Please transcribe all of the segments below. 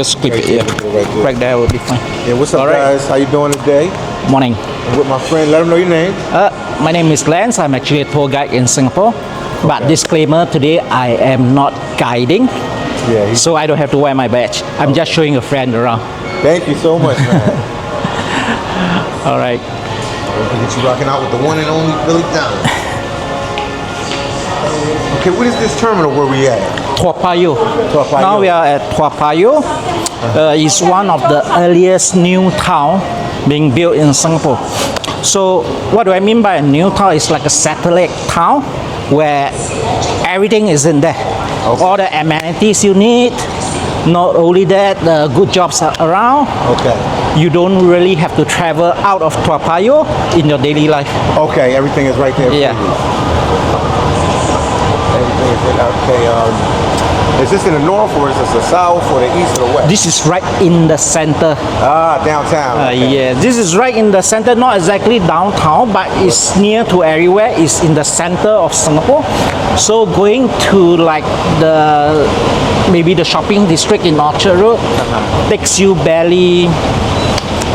Just clip it, Yeah, yeah. Right there will be fine. Yeah, what's up, All right. guys? How you doing today? Morning. I'm with my friend. Let him know your name. My name is Lance. I'm actually a tour guide in Singapore. But disclaimer, today I am not guiding, Yeah. so I don't have to wear my badge. I'm just showing a friend around. Thank you so much, man. All right. We'll get you rocking out with the one and only Billy Down. Okay, what is this terminal where we at? Toa Payoh. Toa Payoh. Now we are at Toa Payoh. It's one of the earliest new town being built in Singapore. So what do I mean by a new town? It's like a satellite town where everything is in there. Okay. All the amenities you need. Not only that, the good jobs are around. Okay. You don't really have to travel out of Toa Payoh in your daily life. Okay, everything is right there for Yeah. you. Everything is in, okay, is this in the north or is this the south or the east or the west? This is right in the center. Downtown. Okay. Yeah, this is right in the center, not exactly downtown, but it's near to everywhere. It's in the center of Singapore. So going to like maybe the shopping district in Orchard Road takes you barely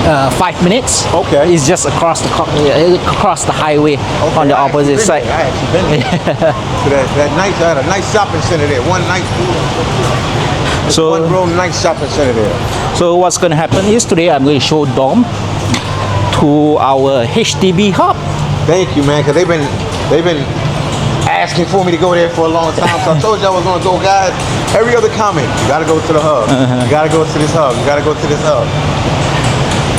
5 minutes. Okay. It's just across the highway on the I actually opposite been side. there. I actually been there. So that nice, I had a nice shopping center there. One nice one real nice shopping center there. So what's going to happen is today I'm going to show Dom to our HDB Hub. Thank you, man, because they've been asking for me to go there for a long time. So I told you I was going to go, guys. Every other comment, you got to go to the hub. You got to go to this hub. You got to go to this hub.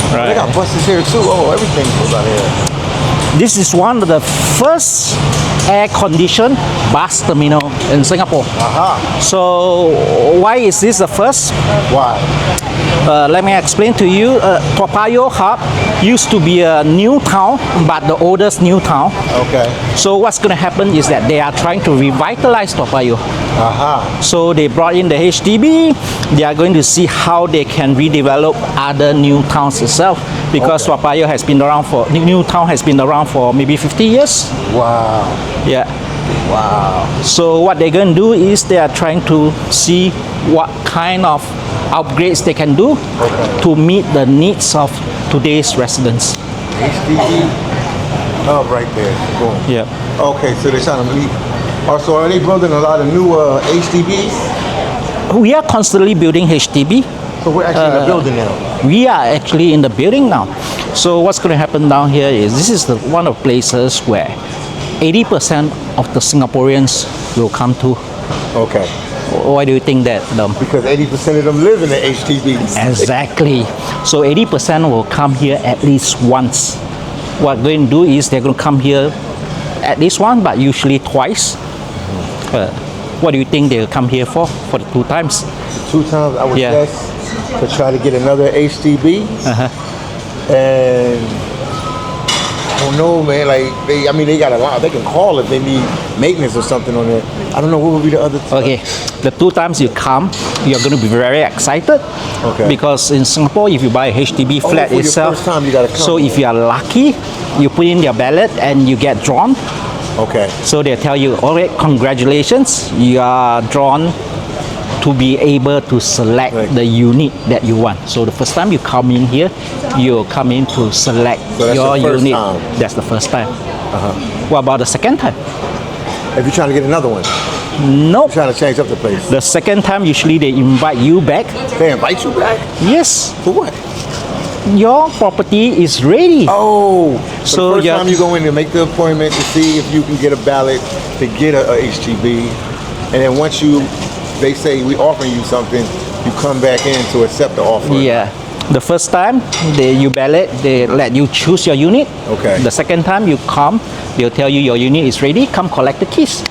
Right. They got buses here too. Oh, everything goes out here. This is one of the first air-conditioned bus terminal in Singapore. So why is this the first? Why? Let me explain to you. Toa Payoh Hub used to be a new town, but the oldest new town. Okay. So what's going to happen is that they are trying to revitalize Toa Payoh. So they brought in the HDB. They are going to see how they can redevelop other new towns itself, because Toa Payoh has been around for new town has been around for maybe 50 years. Wow. Yeah. Wow. So what they're going to do is they are trying to see what kind of upgrades they can do to meet the needs of today's residents. HDB Hub right there. Boom. Yeah. Okay, so they're trying to meet. Also, are they building a lot of new HDBs? We are constantly building HDB. So we're actually in the building now. We are actually in the building now. So what's going to happen down here is this is one of the places where 80% of the Singaporeans will come to. Okay. Why do you think that, Dom? Because 80% of them live in the HDBs. Exactly. So 80% will come here at least once. What they're going to do is they're going to come here at least once, but usually twice. What do you think they'll come here for the 2 times? 2 times, I would guess, to try to get another HDB. And I don't know, man. Like they got a lot. They can call if they need maintenance or something on it. I don't know what would be the other. Okay, the 2 times you come, you're going to be very excited. Okay. Because in Singapore, if you buy a HDB flat for itself, your first time, you gotta come. so if you are lucky, you put in your ballot and you get drawn. Okay. So they tell you, all right, congratulations, you are drawn to be able to select the unit that you want. So the first time you come in here, you'll come in to select your unit. That's the first time. What about the second time? If you're trying to get another one, Nope. trying to change up the place. The second time, usually they invite you back. They invite you back? Yes, For what? your property is ready. Oh, so the first you're- time you go in to make the appointment to see if you can get a ballot to get a HDB, and then once they say we offering you something, you come back in to accept the offer. Yeah. The first time you ballot, they let you choose your unit. Okay. The second time you come, they'll tell you your unit is ready. Come collect the keys.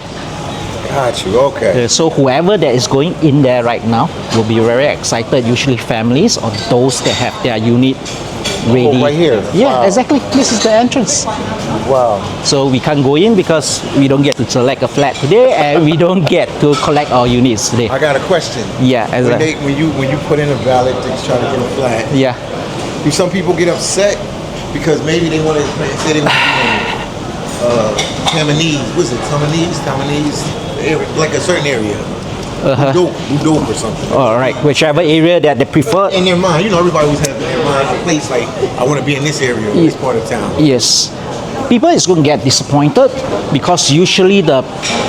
Got you. Okay. So whoever that is going in there right now will be very excited. Usually families or those that have their unit ready. Oh, right here. Yeah, Wow. exactly. This is the entrance. Wow. So we can't go in because we don't get to select a flat today, and we don't get to collect our units today. I got a question. Yeah, When you put in a ballot to try to get a flat, yeah. do some people get upset because maybe they want to say they want to be in Tamanese? What's it? Tamanese, like a certain area. Budok or something. All right, whichever area that they prefer. In their mind, you know, everybody always has in their mind a place like, I want to be in this area, this part of town. Yes. People is going to get disappointed because usually the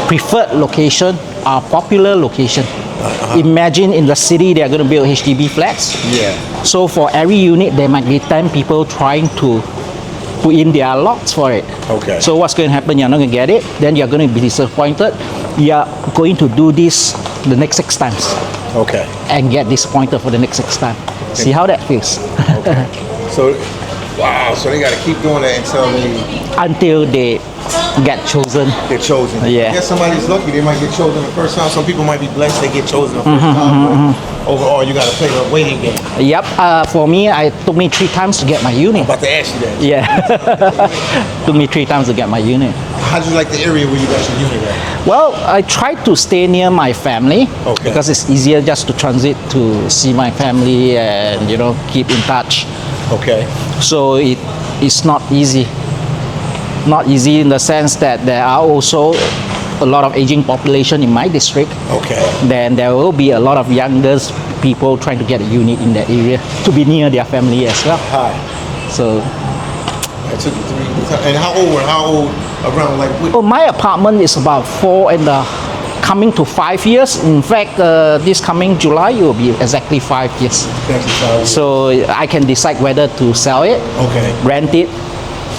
preferred location are popular location. Imagine in the city they are going to build HDB flats. Yeah. So for every unit there might be 10 people trying to put in their lots for it. Okay. So what's going to happen? You're not going to get it. Then you're going to be disappointed. You're going to do this the next 6 times. Okay. And get disappointed for the next 6 times. See how that feels. Okay. So, wow. So they got to keep doing that until they get chosen. They're chosen. Yeah. I guess somebody's lucky. They might get chosen the first time. Some people might be blessed they get chosen the first time. But overall, you got to play the waiting game. Yep. For me, it took me 3 times to get my unit. I'm about to ask you that. Yeah. Took me 3 times to get my unit. How'd you like the area where you got your unit at? Well, I tried to stay near my family because it's easier just to transit to see my family and keep in touch. Okay. So it's not easy. Not easy in the sense that there are also a lot of aging population in my district. Okay. Then there will be a lot of younger people trying to get a unit in that area to be near their family as well. Hi. So. That took you 3. And how old around like? Oh, my apartment is about 4 and coming to 5 years. In fact, this coming July it will be exactly 5 years. So I can decide whether to sell it, rent it,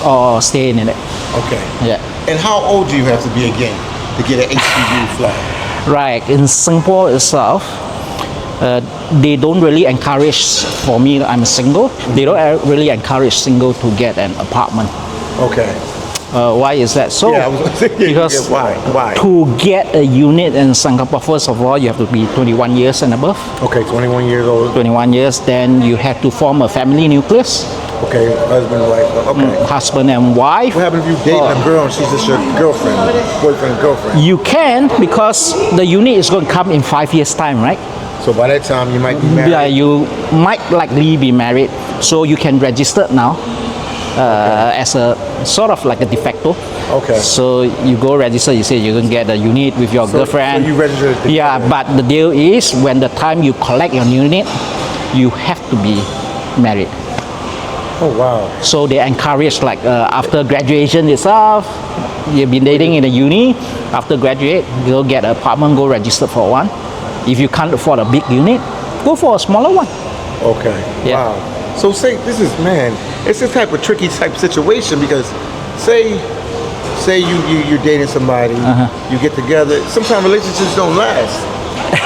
or stay in it. Okay. Yeah. And how old do you have to be again to get an HDB flat? Right. In Singapore itself, they don't really encourage. For me, I'm single. They don't really encourage single to get an apartment. Okay. Why is that so? Yeah, I was thinking, because why? To get a unit in Singapore, first of all, you have to be 21 years and above. Okay, 21 years old. 21 years, then you have to form a family nucleus. Okay, husband and wife. Okay. Husband and wife. What happens if you date a girl and she's just your girlfriend, boyfriend and girlfriend? You can, because the unit is going to come in 5 years' time, right? So by that time you might be married? Yeah, you might likely be married. So you can register now as a sort of like a de facto. Okay. So you go register, you say you're going to get a unit with your girlfriend. So you register it. Yeah, but the deal is when the time you collect your unit, you have to be married. Oh, wow. So they encourage after graduation itself, you've been dating in a uni, after graduate, go get an apartment, go register for one. If you can't afford a big unit, go for a smaller one. Okay. Yeah. Wow. So say this is, man, it's this type of tricky type situation because say you're dating somebody, you get together, sometimes relationships don't last.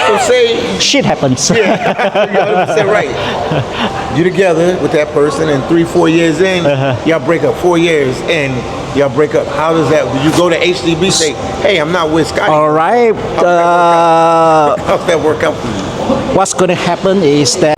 So say shit happens. Yeah, you're 100% right. You're together with that person, and 3-4 years in, y'all break up. 4 years in, y'all break up. How does that? Do you go to HDB say, "Hey, I'm not with Scotty"? All right. How's that work out for you? What's going to happen is that